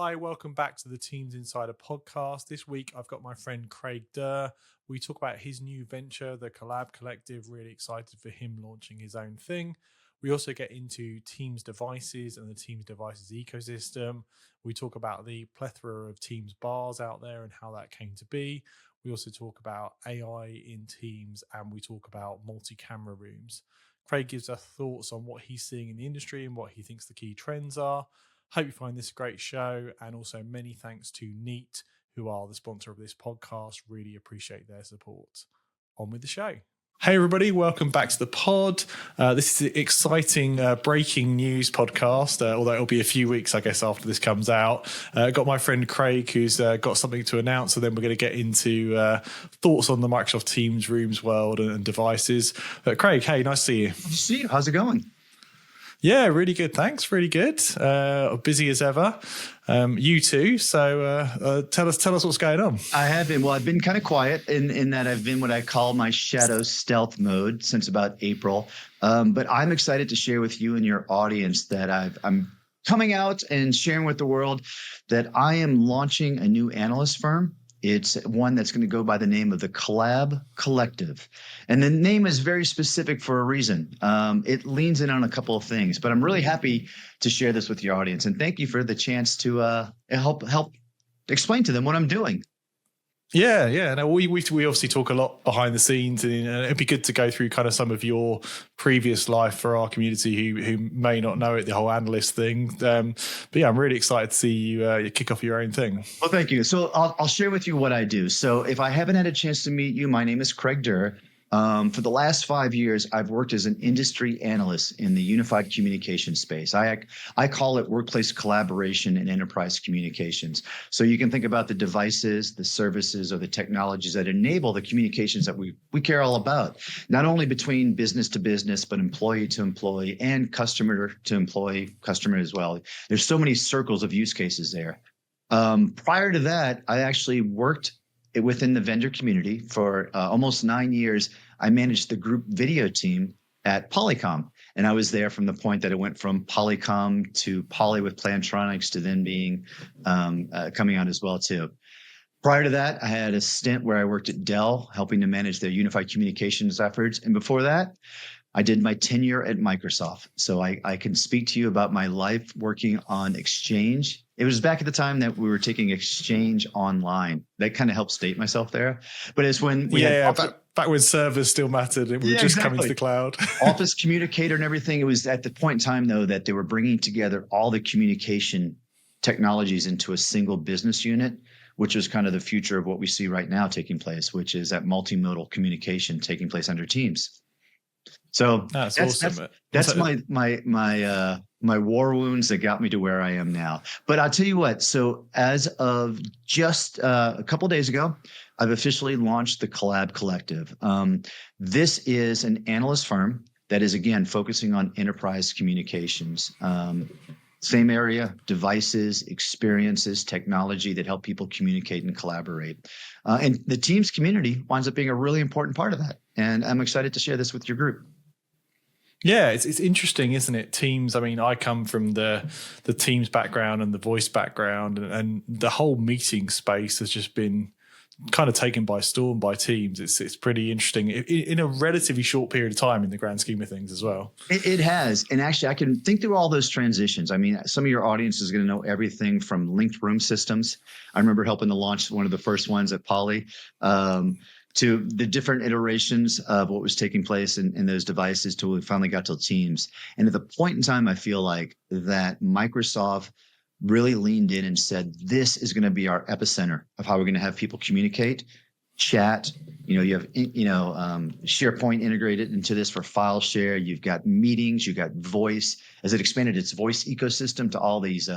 Hi, welcome back to the Teams Insider podcast. This week, I've got my friend Craig Durr. We talk about his new venture, the Collab Collective. Really excited for him launching his own thing. We also get into Teams devices and the Teams devices ecosystem. We talk about the plethora of Teams bars out there and how that came to be. We also talk about AI in Teams, and we talk about multi-camera rooms. Craig gives us thoughts on what he's seeing in the industry and what he thinks the key trends are. Hope you find this a great show, and also many thanks to Neat, who are the sponsor of this podcast. Really appreciate their support. On with the show. Hey everybody, welcome back to the pod. This is an exciting breaking news podcast, although it'll be a few weeks, I guess, after this comes out. Got my friend Craig, who's got something to announce, and then we're going to get into thoughts on the Microsoft Teams rooms world and devices. Craig, hey, nice to see you. Good to see you. How's it going? Yeah, really good. Thanks. Really good. Busy as ever. You too. So tell us what's going on. I have been. Well, I've been kind of quiet in that I've been what I call my shadow stealth mode since about April. But I'm excited to share with you and your audience that I'm coming out and sharing with the world that I am launching a new analyst firm. It's one that's going to go by the name of the Collab Collective. And the name is very specific for a reason. It leans in on a couple of things, but I'm really happy to share this with your audience. And thank you for the chance to help explain to them what I'm doing. Yeah. No, we obviously talk a lot behind the scenes, and it'd be good to go through kind of some of your previous life for our community who may not know it, the whole analyst thing. But yeah, I'm really excited to see you kick off your own thing. Well, thank you. So I'll share with you what I do. So if I haven't had a chance to meet you, my name is Craig Durr. For the last 5 years, I've worked as an industry analyst in the unified communication space. I call it workplace collaboration and enterprise communications. So you can think about the devices, the services, or the technologies that enable the communications that we care all about, not only between business to business, but employee to employee and customer to employee, customer as well. There's so many circles of use cases there. Prior to that, I actually worked within the vendor community for almost 9 years. I managed the group video team at Polycom, and I was there from the point that it went from Polycom to Poly with Plantronics to then being coming out as well too. Prior to that, I had a stint where I worked at Dell, helping to manage their unified communications efforts, and before that, I did my tenure at Microsoft. So I can speak to you about my life working on Exchange. It was back at the time that we were taking Exchange online. That kind of helped state myself there. But it's when we had back when servers still mattered, it was just coming to the cloud. Office Communicator and everything. It was at the point in time, though, that they were bringing together all the communication technologies into a single business unit, which is kind of the future of what we see right now taking place, which is that multimodal communication taking place under Teams. So that's awesome. That's my war wounds that got me to where I am now. But I'll tell you what. So as of just a couple of days ago, I've officially launched the Collab Collective. This is an analyst firm that is, again, focusing on enterprise communications. Same area, devices, experiences, technology that help people communicate and collaborate. And the Teams community winds up being a really important part of that. And I'm excited to share this with your group. Yeah, it's interesting, isn't it? Teams. I mean, I come from the Teams background and the voice background, and the whole meeting space has just been kind of taken by storm by Teams. It's pretty interesting in a relatively short period of time in the grand scheme of things as well. It has. And actually, I can think through all those transitions. I mean, some of your audience is going to know everything from linked room systems. I remember helping to launch one of the first ones at Poly, to the different iterations of what was taking place in those devices till we finally got to Teams. And at the point in time, I feel like that Microsoft really leaned in and said, this is going to be our epicenter of how we're going to have people communicate, chat. You have SharePoint integrated into this for file share. You've got meetings, you've got voice, as it expanded its voice ecosystem to all these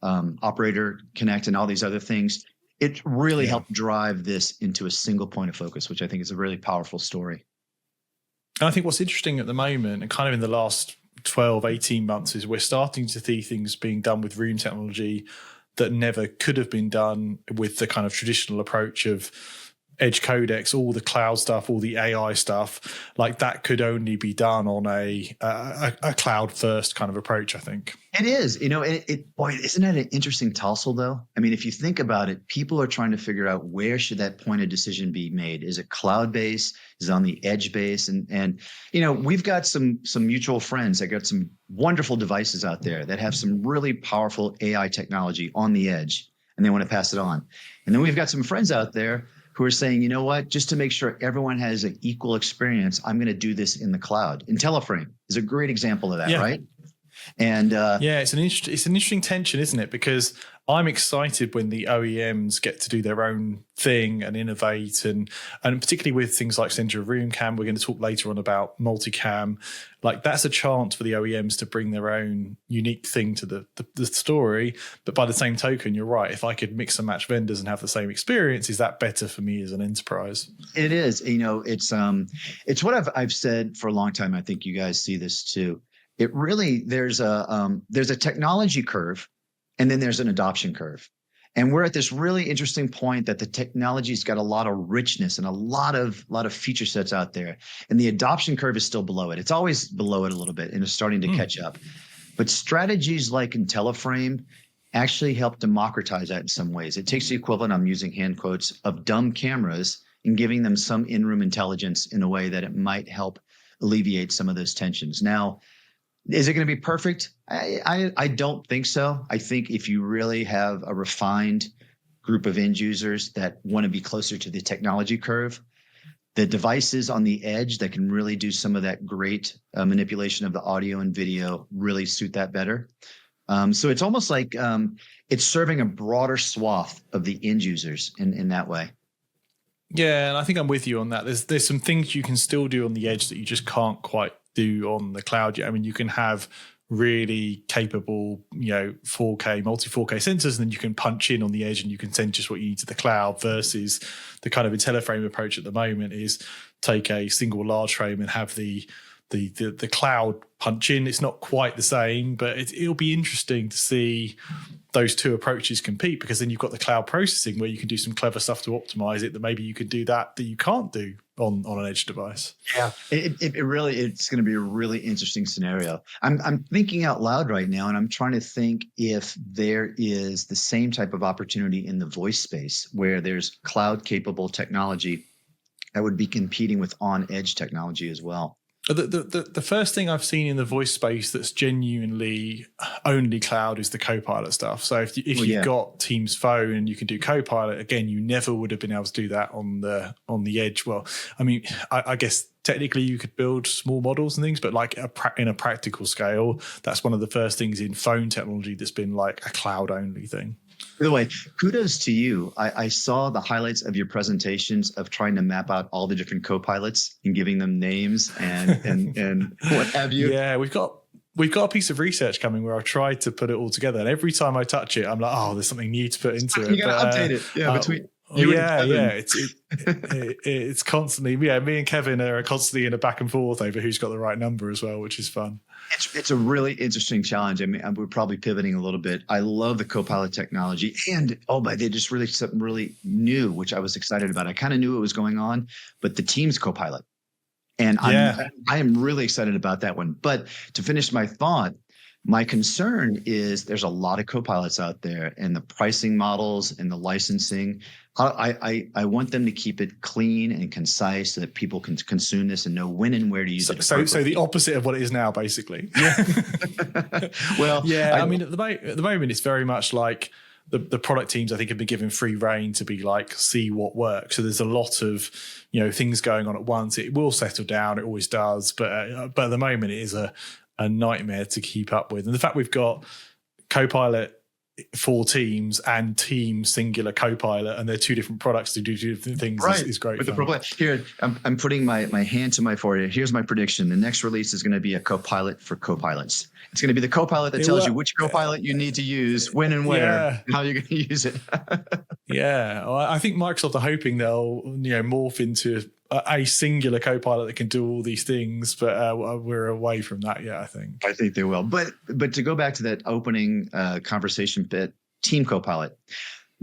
Operator Connect and all these other things. It really helped drive this into a single point of focus, which I think is a really powerful story. And I think what's interesting at the moment, and kind of in the last 12, 18 months, is we're starting to see things being done with room technology that never could have been done with the kind of traditional approach of edge codecs, all the cloud stuff, all the AI stuff, like that could only be done on a cloud first kind of approach, I think. It is, boy, isn't that an interesting tussle though? I mean, if you think about it, people are trying to figure out where should that point of decision be made? Is it cloud based? Is it on the edge base? And we've got some mutual friends that got some wonderful devices out there that have some really powerful AI technology on the edge, and they want to pass it on. And then we've got some friends out there who are saying, you know what, just to make sure everyone has an equal experience, I'm going to do this in the cloud. IntelliFrame is a great example of that, right? And it's an interesting tension, isn't it? Because I'm excited when the OEMs get to do their own thing and innovate, and particularly with things like Central Room Cam. We're going to talk later on about multicam. Like that's a chance for the OEMs to bring their own unique thing to the story. But by the same token, you're right. If I could mix and match vendors and have the same experience, is that better for me as an enterprise? It is. It's what I've said for a long time. I think you guys see this too. It really, there's a technology curve, and then there's an adoption curve. And we're at this really interesting point that the technology's got a lot of richness and a lot of feature sets out there. And the adoption curve is still below it. It's always below it a little bit, and it's starting to catch up. But strategies like IntelliFrame actually help democratize that in some ways. It takes the equivalent, I'm using hand quotes, of dumb cameras and giving them some in-room intelligence in a way that it might help alleviate some of those tensions. Now, is it going to be perfect? I don't think so. I think if you really have a refined group of end users that want to be closer to the technology curve, the devices on the edge that can really do some of that great manipulation of the audio and video really suit that better. So it's almost like it's serving a broader swath of the end users in that way. Yeah, and I think I'm with you on that. There's some things you can still do on the edge that you just can't quite do on the cloud yet. I mean, you can have really capable, 4K, multi 4K sensors, and then you can punch in on the edge and you can send just what you need to the cloud, versus the kind of IntelliFrame approach at the moment is take a single large frame and have the cloud punch in. It's not quite the same, but it'll be interesting to see those two approaches compete, because then you've got the cloud processing where you can do some clever stuff to optimize it that maybe you could do that you can't do on an edge device. Yeah, it's going to be a really interesting scenario. I'm thinking out loud right now, and I'm trying to think if there is the same type of opportunity in the voice space where there's cloud capable technology that would be competing with on edge technology as well. The first thing I've seen in the voice space that's genuinely only cloud is the Copilot stuff. So if you've got Teams Phone and you can do Copilot, again, you never would have been able to do that on the edge. Well, I mean, I guess technically you could build small models and things, but like in a practical scale, that's one of the first things in phone technology that's been like a cloud only thing. By the way, kudos to you. I saw the highlights of your presentations of trying to map out all the different co-pilots and giving them names and what have you. Yeah, we've got a piece of research coming where I've tried to put it all together, and every time I touch it, I'm like, oh, there's something new to put into it. You got to update it. Yeah, between. It's constantly. Yeah, me and Kevin are constantly in a back and forth over who's got the right number as well, which is fun. It's a really interesting challenge. I mean, we're probably pivoting a little bit. I love the Copilot technology, and they just released something really new, which I was excited about. I kind of knew it was going on, but the Teams Copilot, and I am really excited about that one. But to finish my thought, my concern is there's a lot of Copilots out there, and the pricing models and the licensing. I want them to keep it clean and concise so that people can consume this and know when and where to use it. So the opposite of what it is now, basically. Well, yeah. I mean, at the moment, it's very much like the product teams, I think, have been given free reign to be like, see what works. So there's a lot of things going on at once. It will settle down. It always does. But at the moment, it is a nightmare to keep up with. And the fact we've got Copilot for Teams and Team singular Copilot, and they're two different products to do two different things, is great. But here, I'm putting my hand to my forehead. Here's my prediction. The next release is going to be a Copilot for Copilots. It's going to be the Copilot that tells you which Copilot you need to use, when and where, and how you're going to use it. Yeah. Well, I think Microsoft are hoping they'll morph into a singular Copilot that can do all these things, but we're away from that yet, I think. I think they will. But to go back to that opening conversation bit, Team Copilot.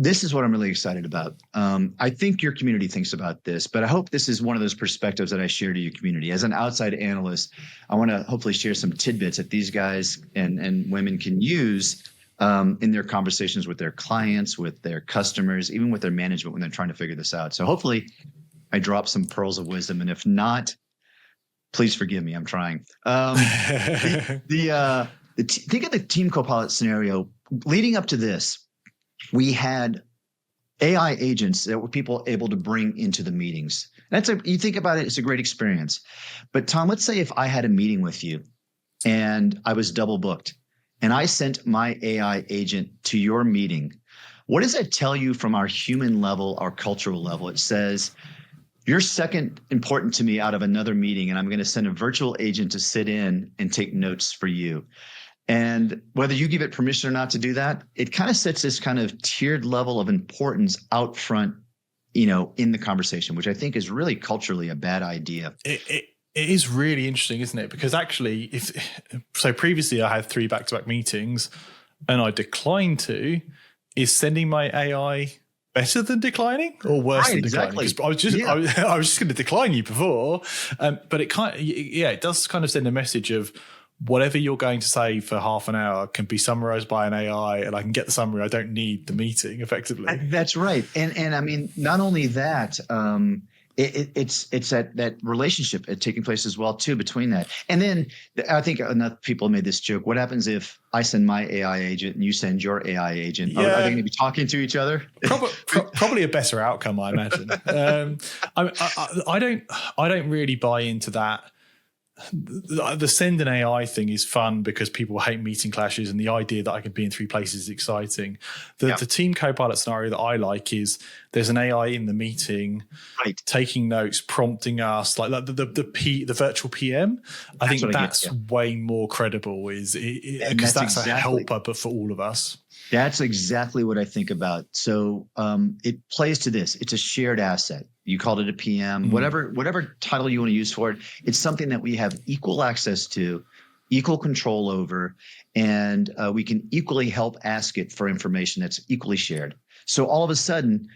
this is what I'm really excited about. I think your community thinks about this, but I hope this is one of those perspectives that I share to your community. As an outside analyst, I want to hopefully share some tidbits that these guys and women can use in their conversations with their clients, with their customers, even with their management when they're trying to figure this out. So hopefully I drop some pearls of wisdom. And if not, please forgive me. I'm trying. Think of the team Copilot scenario. Leading up to this, we had AI agents that were people able to bring into the meetings. You think about it, it's a great experience. But Tom, let's say if I had a meeting with you and I was double booked and I sent my AI agent to your meeting, what does that tell you from our human level, our cultural level? It says, you're second important to me out of another meeting, and I'm going to send a virtual agent to sit in and take notes for you. And whether you give it permission or not to do that, it kind of sets this kind of tiered level of importance out front, in the conversation, which I think is really culturally a bad idea. It is really interesting, isn't it? Because actually, previously I had 3 back-to-back meetings and I declined to. Is sending my AI better than declining or worse than declining? Because I was just going to decline you before. But it does kind of send a message of, whatever you're going to say for half an hour can be summarized by an AI, and I can get the summary. I don't need the meeting effectively. That's right. And I mean, not only that, it's that relationship taking place as well too between that. And then I think enough people made this joke. What happens if I send my AI agent and you send your AI agent? Yeah. Are they going to be talking to each other? Probably a better outcome, I imagine. I don't really buy into that. The send an AI thing is fun because people hate meeting clashes, and the idea that I can be in 3 places is exciting. The team Copilot scenario that I like is there's an AI in the meeting, right, taking notes, prompting us, like the virtual PM. I think that's way more credible, because that's a helper, but for all of us. That's exactly what I think about. So it plays to this. It's a shared asset. You called it a PM, whatever title you want to use for it. It's something that we have equal access to, equal control over, and we can equally help ask it for information that's equally shared. So all of a sudden,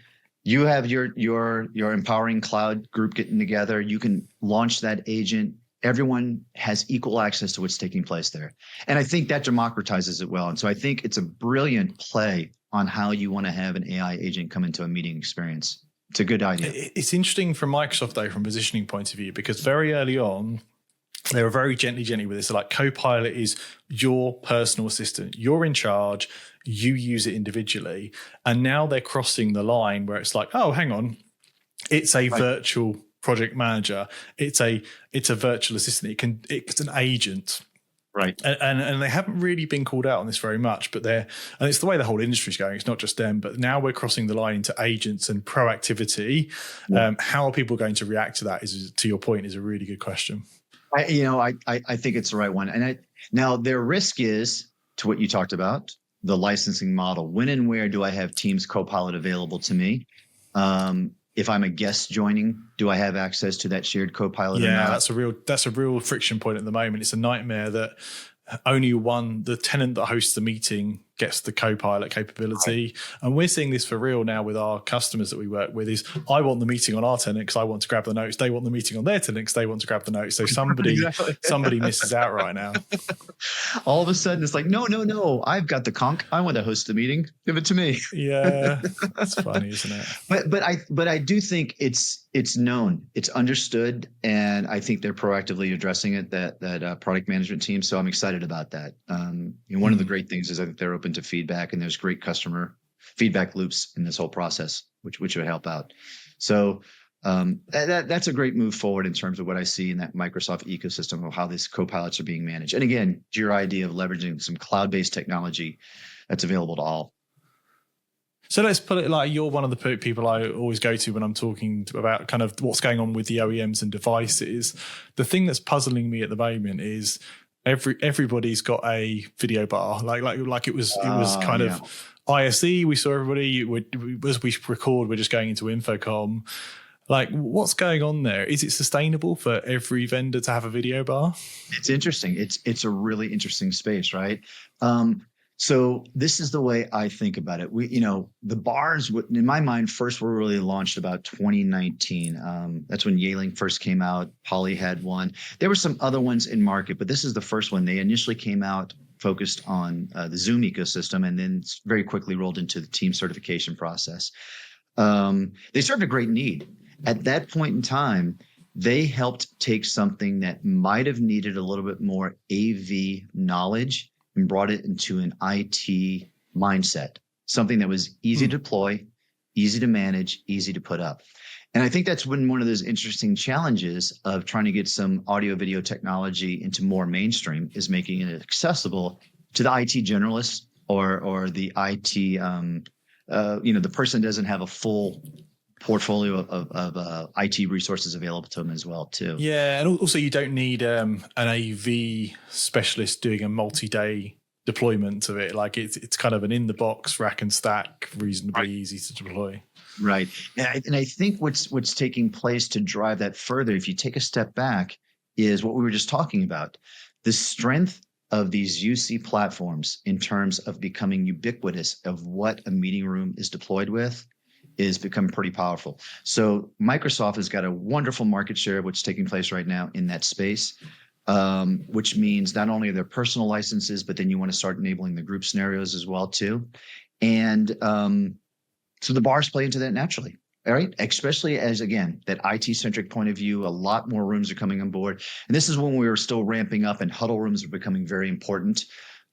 you have your empowering cloud group getting together. You can launch that agent. Everyone has equal access to what's taking place there. And I think that democratizes it well. And so I think it's a brilliant play on how you want to have an AI agent come into a meeting experience. It's a good idea. It's interesting from Microsoft, though, from a positioning point of view, because very early on, they were very gently with this. So like, Copilot is your personal assistant. You're in charge. You use it individually. And now they're crossing the line where it's like, oh, hang on. It's a virtual project manager. It's a virtual assistant. It's an agent. Right. And they haven't really been called out on this very much, but and it's the way the whole industry is going. It's not just them, but now we're crossing the line into agents and proactivity. Yeah. How are people going to react to that, to your point, is a really good question. I think it's the right one. And now their risk is, to what you talked about, the licensing model. When and where do I have Teams Copilot available to me? If I'm a guest joining, do I have access to that shared Copilot? Yeah, that's a real friction point at the moment. It's a nightmare that only the tenant that hosts the meeting gets the Copilot capability. Right. And we're seeing this for real now with our customers that we work with. Is I want the meeting on our tenant because I want to grab the notes. They want the meeting on their tenant because they want to grab the notes. So somebody misses out right now. All of a sudden it's like, no, I've got the conch. I want to host the meeting. Give it to me. Yeah, that's funny, isn't it? But I do think it's known, it's understood, and I think they're proactively addressing it. That product management team. So I'm excited about that. One of the great things is I think they're open to feedback, and there's great customer feedback loops in this whole process, which would help out. So that's a great move forward in terms of what I see in that Microsoft ecosystem of how these copilots are being managed. And again, your idea of leveraging some cloud-based technology that's available to all. So let's put it like, you're one of the people I always go to when I'm talking about kind of what's going on with the OEMs and devices. The thing that's puzzling me at the moment is everybody's got a video bar, like it was kind of ISE. We saw everybody. As we record, we're just going into Infocom. Like, what's going on there? Is it sustainable for every vendor to have a video bar? It's interesting. It's a really interesting space, right? So this is the way I think about it. The bars, in my mind, first were really launched about 2019. That's when Yealink first came out. Poly had one. There were some other ones in market, but this is the first one. They initially came out focused on the Zoom ecosystem, and then very quickly rolled into the team certification process. They served a great need. At that point in time, they helped take something that might have needed a little bit more AV knowledge and brought it into an IT mindset, something that was easy to deploy, easy to manage, easy to put up. And I think that's been one of those interesting challenges of trying to get some audio video technology into more mainstream, is making it accessible to the IT generalist or the IT, the person doesn't have a full portfolio of IT resources available to them as well too. Yeah, and also you don't need an AV specialist doing a multi-day deployment of it. Like it's kind of an in the box rack and stack, reasonably easy to deploy. Right, and I think what's taking place to drive that further, if you take a step back, is what we were just talking about: the strength of these UC platforms in terms of becoming ubiquitous of what a meeting room is deployed with is becoming pretty powerful. So Microsoft has got a wonderful market share of what's taking place right now in that space, which means not only their personal licenses, but then you want to start enabling the group scenarios as well too. And so the bars play into that naturally. All right. Especially as, again, that IT centric point of view, a lot more rooms are coming on board. And this is when we were still ramping up and huddle rooms are becoming very important.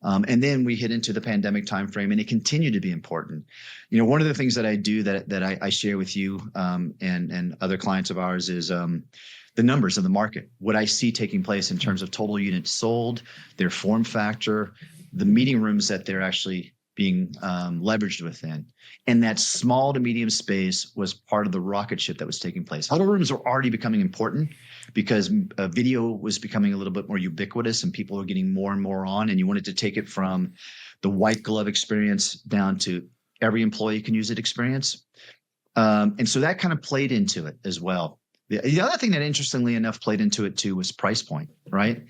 And then we hit into the pandemic timeframe, and it continued to be important. One of the things that I do that I share with you and other clients of ours is the numbers of the market, what I see taking place in terms of total units sold, their form factor, the meeting rooms that they're actually being leveraged within. And that small to medium space was part of the rocket ship that was taking place. Huddle rooms were already becoming important because video was becoming a little bit more ubiquitous and people were getting more and more on, and you wanted to take it from the white glove experience down to every employee can use it experience. And so that kind of played into it as well. The other thing that interestingly enough played into it too was price point, right?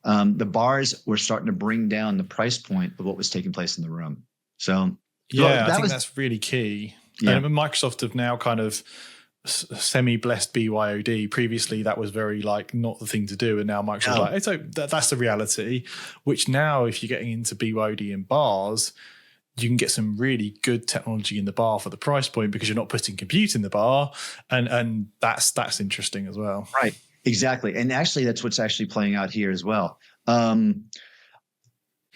The bars were starting to bring down the price point of what was taking place in the room. So yeah, I think that's really key. Yeah. And Microsoft have now kind of semi-blessed BYOD. Previously, that was very not the thing to do, and now Microsoft's that's the reality. Which now, if you're getting into BYOD in bars, you can get some really good technology in the bar for the price point because you're not putting compute in the bar, and that's interesting as well. Right, exactly, and actually, that's what's actually playing out here as well.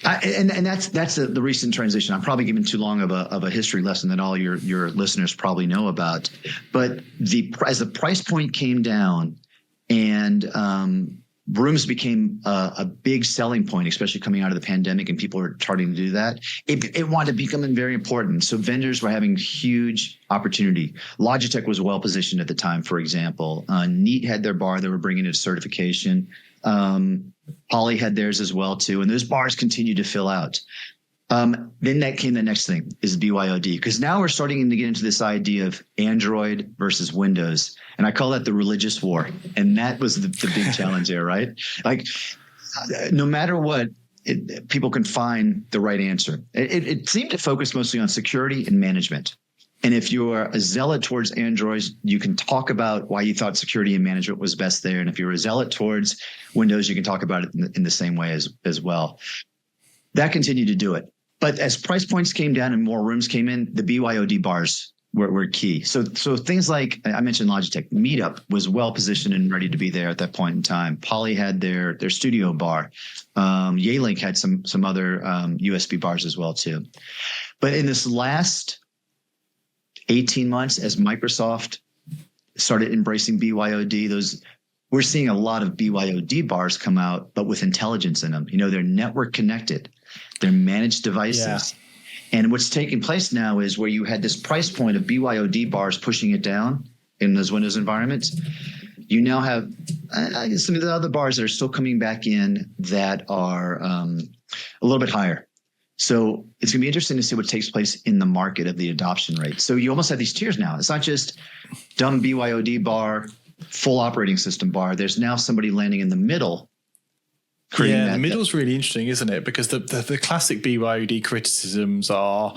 And that's the recent transition. I'm probably giving too long of a history lesson that all your listeners probably know about. But as the price point came down and rooms became a big selling point, especially coming out of the pandemic, and people were starting to do that, it wanted to become very important. So vendors were having huge opportunity. Logitech was well positioned at the time, for example. Neat had their bar; they were bringing it to certification. Poly had theirs as well too, and those bars continue to fill out. Then that came the next thing is BYOD, because now we're starting to get into this idea of Android versus Windows, and I call that the religious war. And that was the big challenge there, right? No matter what, people can find the right answer. It seemed to focus mostly on security and management. And if you're a zealot towards Android, you can talk about why you thought security and management was best there. And if you're a zealot towards Windows, you can talk about it in the same way as well. That continued to do it. But as price points came down and more rooms came in, the BYOD bars were key. So things like I mentioned Logitech, Meetup was well positioned and ready to be there at that point in time. Poly had their studio bar. Yealink had some other USB bars as well too. But in this last 18 months, as Microsoft started embracing BYOD, we're seeing a lot of BYOD bars come out, but with intelligence in them. They're network connected, they're managed devices. Yeah. And what's taking place now is where you had this price point of BYOD bars pushing it down in those Windows environments. You now have some of the other bars that are still coming back in that are a little bit higher. So it's going to be interesting to see what takes place in the market of the adoption rate. So you almost have these tiers now. It's not just dumb BYOD bar, full operating system bar. There's now somebody landing in the middle creating the middle's really interesting, isn't it? Because the classic BYOD criticisms are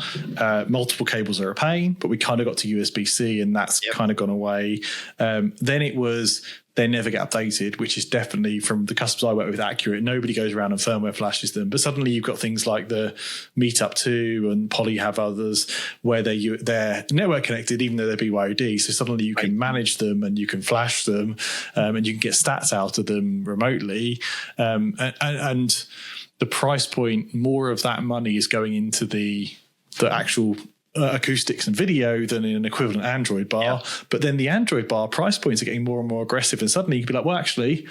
multiple cables are a pain, but we kind of got to USB-C and that's kind of gone away. Then it was they never get updated, which is definitely, from the customers I work with, accurate. Nobody goes around and firmware flashes them. But suddenly you've got things like the Meetup 2 and Poly have others where they're network connected, even though they're BYOD. So suddenly you can manage them and you can flash them and you can get stats out of them remotely. And the price point, more of that money is going into the actual acoustics and video than in an equivalent Android bar. Yeah. But then the Android bar price points are getting more and more aggressive. And suddenly you'd be like, well, actually,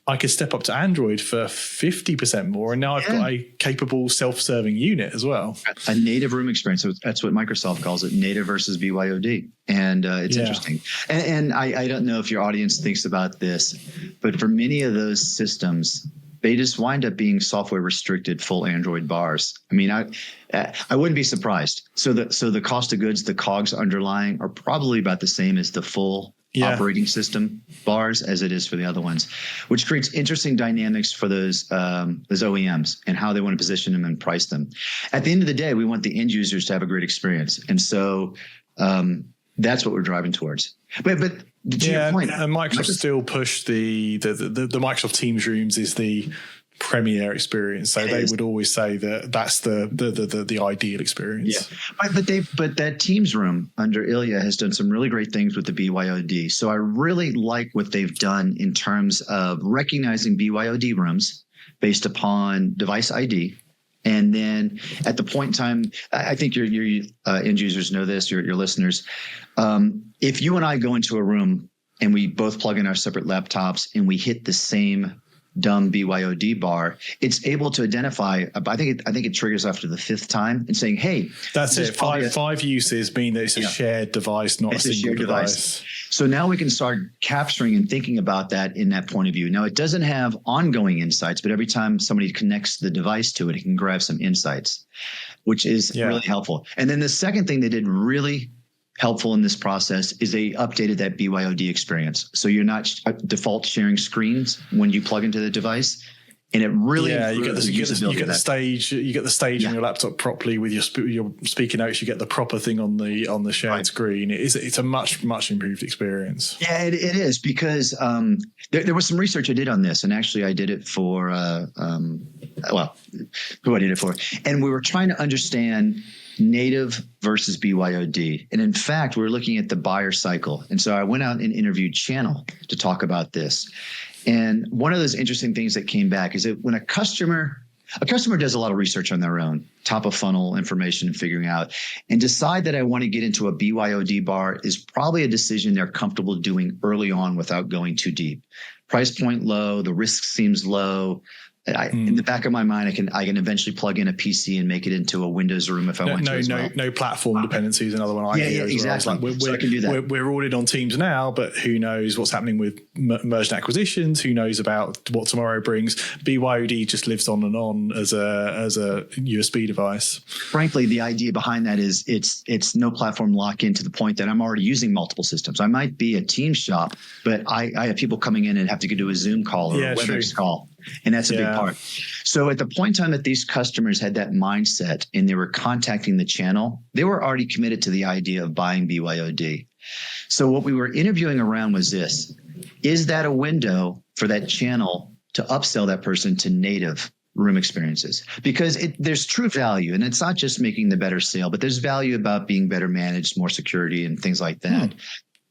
I could step up to Android for 50% more. And now I've got a capable self-serving unit as well. A native room experience. So that's what Microsoft calls it, native versus BYOD. And it's interesting. And I don't know if your audience thinks about this, but for many of those systems, they just wind up being software restricted full Android bars. I mean, I wouldn't be surprised. So the cost of goods, the COGS underlying, are probably about the same as the full operating system bars as it is for the other ones, which creates interesting dynamics for those OEMs and how they want to position them and price them. At the end of the day, we want the end users to have a great experience, and so that's what we're driving towards. But to your point, and Microsoft still push the Microsoft Teams rooms is the premier experience. So they would always say that that's the ideal experience. Yeah, but that Teams room under Ilya has done some really great things with the BYOD. So I really like what they've done in terms of recognizing BYOD rooms based upon device ID. And then at the point in time, I think your end users know this, your listeners. If you and I go into a room and we both plug in our separate laptops and we hit the same dumb BYOD bar, it's able to identify. I think it triggers after the fifth time and saying, "Hey, that's it." Five uses mean that it's a shared device, not a single device. So now we can start capturing and thinking about that in that point of view. Now, it doesn't have ongoing insights, but every time somebody connects the device to it, it can grab some insights, which is really helpful. And then the second thing they did really helpful in this process is they updated that BYOD experience. So you're not default sharing screens when you plug into the device. And it really you get the stage on your laptop properly with your speaker notes. You get the proper thing on the shared screen. It's a much improved experience. Yeah, it is, because there was some research I did on this, and actually I did it for who I did it for, and we were trying to understand native versus BYOD. And in fact, we were looking at the buyer cycle. And so I went out and interviewed Channel to talk about this. And one of those interesting things that came back is that when a customer does a lot of research on their own, top of funnel information and figuring out, and decide that I want to get into a BYOD bar is probably a decision they're comfortable doing early on without going too deep. Price point low, the risk seems low. In the back of my mind, I can eventually plug in a PC and make it into a Windows room if I want to. No platform dependency is another one I hear. Exactly. Well. So I can do that. We're all in on Teams now, but who knows what's happening with merged acquisitions? Who knows about what tomorrow brings? BYOD just lives on and on as a USB device. Frankly, the idea behind that is it's no platform lock-in to the point that I'm already using multiple systems. I might be a Teams shop, but I have people coming in and have to do a Zoom call or a WebEx call. And that's a big part. So at the point in time that these customers had that mindset and they were contacting the channel, they were already committed to the idea of buying BYOD. So what we were interviewing around was this: is that a window for that channel to upsell that person to native room experiences? Because there's true value, and it's not just making the better sale, but there's value about being better managed, more security and things like that.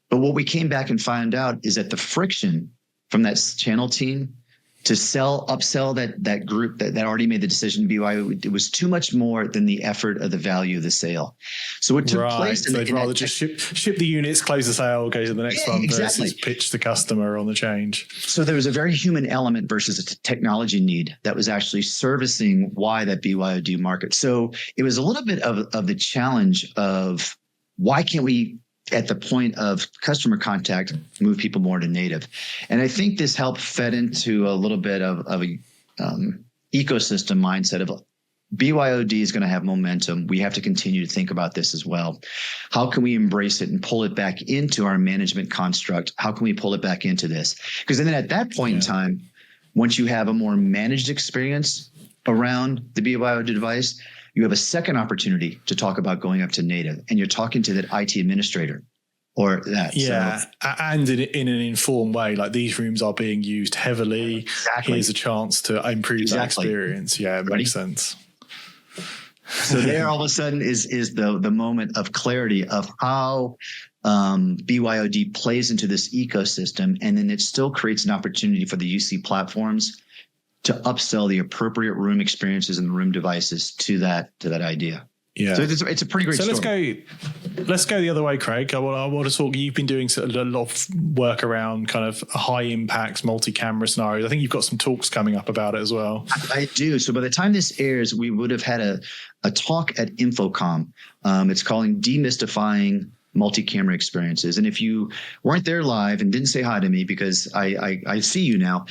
But what we came back and found out is that the friction from that channel team to upsell that group that already made the decision to BYOD, it was too much more than the effort of the value of the sale. So what took place? So they'd rather just ship the units, close the sale, go to the next one, versus pitch the customer on the change. So there was a very human element versus a technology need that was actually servicing why that BYOD market. So it was a little bit of the challenge of why can't we, at the point of customer contact, move people more to native. And I think this helped fed into a little bit of a ecosystem mindset of BYOD is going to have momentum. We have to continue to think about this as well. How can we embrace it and pull it back into our management construct? How can we pull it back into this? Because then at that point in time, Once you have a more managed experience around the BYOD device, you have a second opportunity to talk about going up to native, and you're talking to that IT administrator or that. Yeah. So, and in an informed way, like these rooms are being used heavily. Exactly. Here's a chance to improve that experience. Yeah, it makes sense. So there all of a sudden is the moment of clarity of how BYOD plays into this ecosystem. And then it still creates an opportunity for the UC platforms to upsell the appropriate room experiences and room devices to that idea. Yeah. So it's a pretty great story. Let's go the other way, Craig. I want to talk. You've been doing a lot of work around kind of high impact multi-camera scenarios. I think you've got some talks coming up about it as well. I do. So by the time this airs, we would have had a talk at Infocom. It's called Demystifying Multi-Camera Experiences. And if you weren't there live and didn't say hi to me, because I see you now,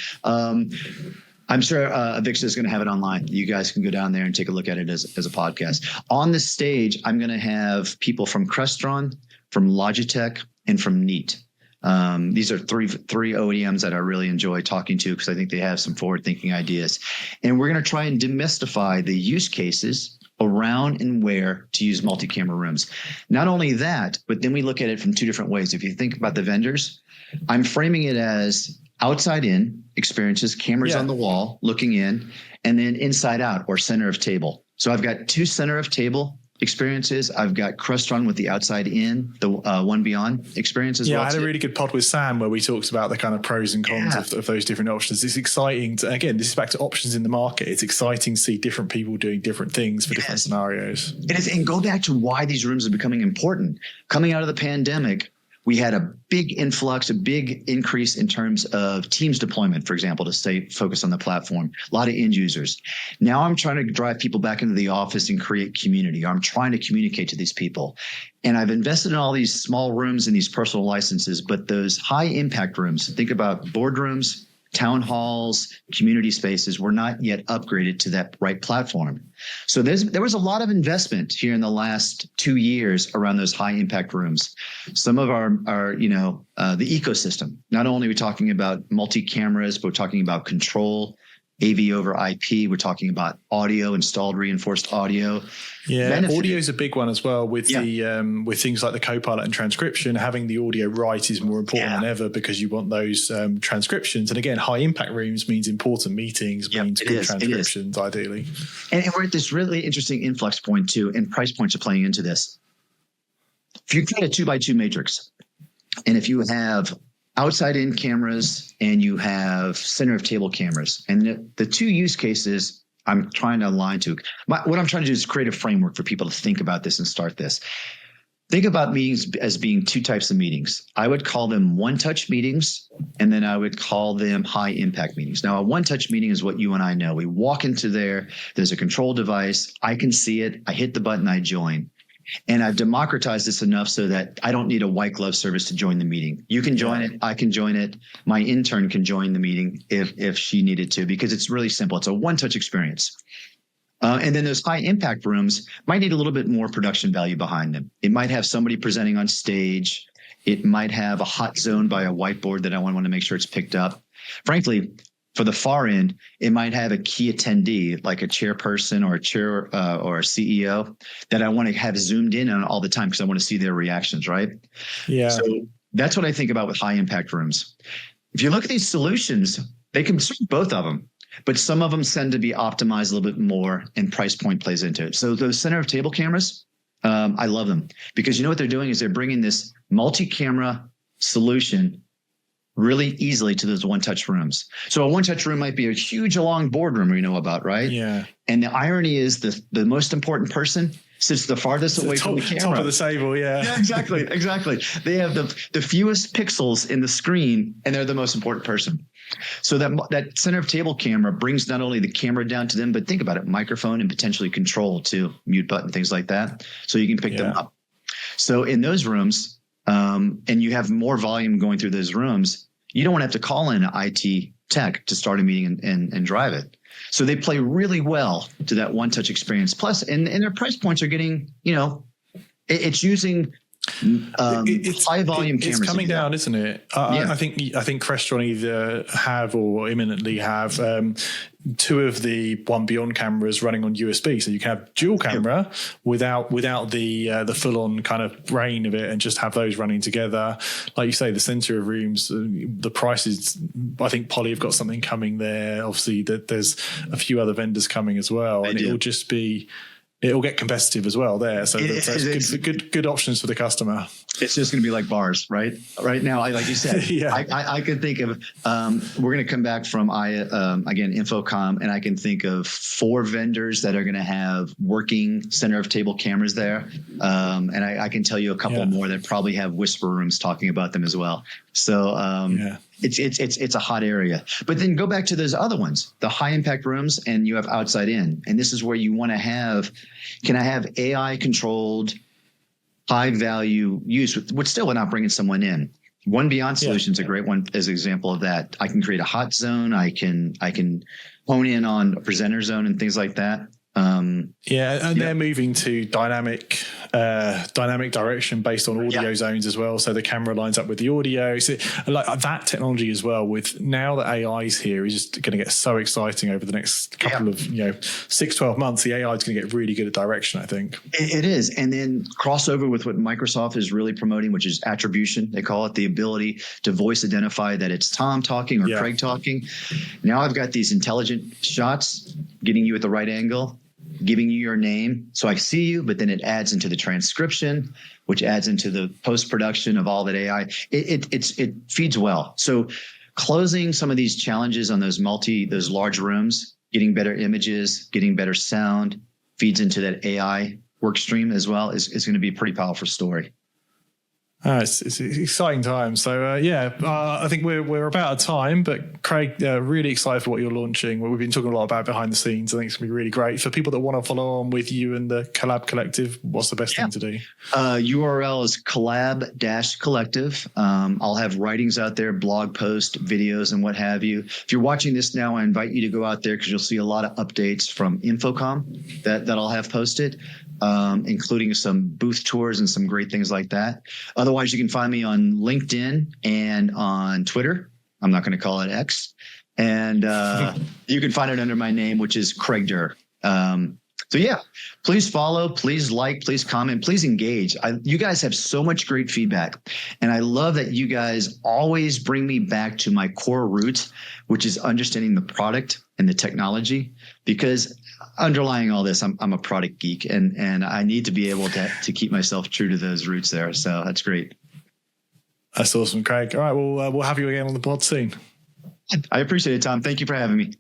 I'm sure Avixa is going to have it online. You guys can go down there and take a look at it as a podcast. On the stage, I'm going to have people from Crestron, from Logitech, and from Neat. These are three OEMs that I really enjoy talking to because I think they have some forward-thinking ideas. And we're going to try and demystify the use cases around and where to use multi-camera rooms. Not only that, but then we look at it from two different ways. If you think about the vendors, I'm framing it as outside in experiences, cameras on the wall looking in, and then inside out or center of table. So I've got two center of table experiences. I've got Crestron with the outside in, the One Beyond experience as well. Yeah, I had a really good pod with Sam where we talked about the kind of pros and cons of those different options. It's exciting. Again, this is back to options in the market. It's exciting to see different people doing different things for different scenarios. It is, and go back to why these rooms are becoming important. Coming out of the pandemic, we had a big influx, a big increase in terms of Teams deployment, for example, to stay focused on the platform. A lot of end users. Now I'm trying to drive people back into the office and create community. I'm trying to communicate to these people. And I've invested in all these small rooms and these personal licenses, but those high impact rooms, think about boardrooms, town halls, community spaces, were not yet upgraded to that right platform. So there was a lot of investment here in the last 2 years around those high impact rooms. Some of our the ecosystem. Not only are we talking about multi cameras, but we're talking about control, AV over IP. We're talking about audio, installed reinforced audio. Yeah, audio is a big one as well with the with things like the Copilot and transcription. Having the audio right is more important than ever because you want those transcriptions. And again, high impact rooms means important meetings, means good transcriptions, ideally. And we're at this really interesting influx point too, and price points are playing into this. If you create a 2x2 matrix, and if you have outside in cameras and you have center of table cameras, and the two use cases I'm trying to align to, what I'm trying to do is create a framework for people to think about this and start this. Think about meetings as being two types of meetings. I would call them one-touch meetings, and then I would call them high-impact meetings. Now, a one-touch meeting is what you and I know. We walk into there's a control device. I can see it. I hit the button. I join. And I've democratized this enough so that I don't need a white glove service to join the meeting. You can join it. I can join it. My intern can join the meeting if she needed to, because it's really simple. It's a one-touch experience. And then those high impact rooms might need a little bit more production value behind them. It might have somebody presenting on stage. It might have a hot zone by a whiteboard that I want to make sure it's picked up. Frankly, for the far end, it might have a key attendee, like a chairperson or a chair or a CEO, that I want to have zoomed in on all the time because I want to see their reactions, right? Yeah. So that's what I think about with high impact rooms. If you look at these solutions, they can serve both of them, but some of them tend to be optimized a little bit more, and price point plays into it. So those center of table cameras, I love them because you know what they're doing is they're bringing this multi-camera solution really easily to those one-touch rooms. So a one-touch room might be a huge, long boardroom we know about, right? Yeah. And the irony is the most important person sits the farthest away from the camera. Top of the table, Yeah, exactly. They have the fewest pixels in the screen, and they're the most important person. So that center of table camera brings not only the camera down to them, but think about it, microphone and potentially control too, mute button, things like that. So you can pick them up. So in those rooms, and you have more volume going through those rooms, you don't want to have to call in IT tech to start a meeting and drive it. So they play really well to that one-touch experience. Plus, and their price points are getting, it's using High volume cameras. It's coming down, isn't it? Yeah. I think Crestron either have or imminently have two of the One Beyond cameras running on USB, so you can have dual camera without the full on kind of brain of it, and just have those running together. Like you say, the center of rooms, the prices. I think Poly have got something coming there. Obviously, that there's a few other vendors coming as well, and it'll just be. It'll get competitive as well there. So that's good options for the customer. It's just going to be like bars, right? Right now, like you said, I could think of, we're going to come back from, again, Infocom, and I can think of 4 vendors that are going to have working center of table cameras there. And I can tell you a couple more that probably have whisper rooms talking about them as well. So it's a hot area. But then go back to those other ones, the high impact rooms, and you have outside in. And this is where you want to have, can I have AI controlled high value use with still without bringing someone in? One Beyond solution is a great one as an example of that. I can create a hot zone. I can hone in on a presenter zone and things like that. They're moving to dynamic direction based on audio zones as well. So the camera lines up with the audio. So like that technology as well, with now that AI is here, is just going to get so exciting over the next couple of 6-12 months. The AI is going to get really good at direction, I think. It is. And then crossover with what Microsoft is really promoting, which is attribution. They call it the ability to voice identify that it's Tom talking or Craig talking. Now I've got these intelligent shots getting you at the right angle, giving you your name. So I see you, but then it adds into the transcription, which adds into the post-production of all that AI. It feeds well. So closing some of these challenges on those large rooms, getting better images, getting better sound, feeds into that AI work stream as well is going to be a pretty powerful story. It's exciting time. So I think we're about out of time, but Craig, really excited for what you're launching. We've been talking a lot about behind the scenes. I think it's going to be really great for people that want to follow on with you and the Collab Collective. What's the best thing to do? URL is collab-collective. I'll have writings out there, blog posts, videos, and what have you. If you're watching this now, I invite you to go out there because you'll see a lot of updates from Infocom that I'll have posted, including some booth tours and some great things like that. Otherwise, you can find me on LinkedIn and on Twitter. I'm not going to call it X. And you can find it under my name, which is Craig Durr. Please follow, please like, please comment, please engage. You guys have so much great feedback. And I love that you guys always bring me back to my core roots, which is understanding the product and the technology, because underlying all this, I'm a product geek, and I need to be able to keep myself true to those roots there. So that's great. That's awesome, Craig. All right, we'll have you again on the pod soon. I appreciate it, Tom. Thank you for having me.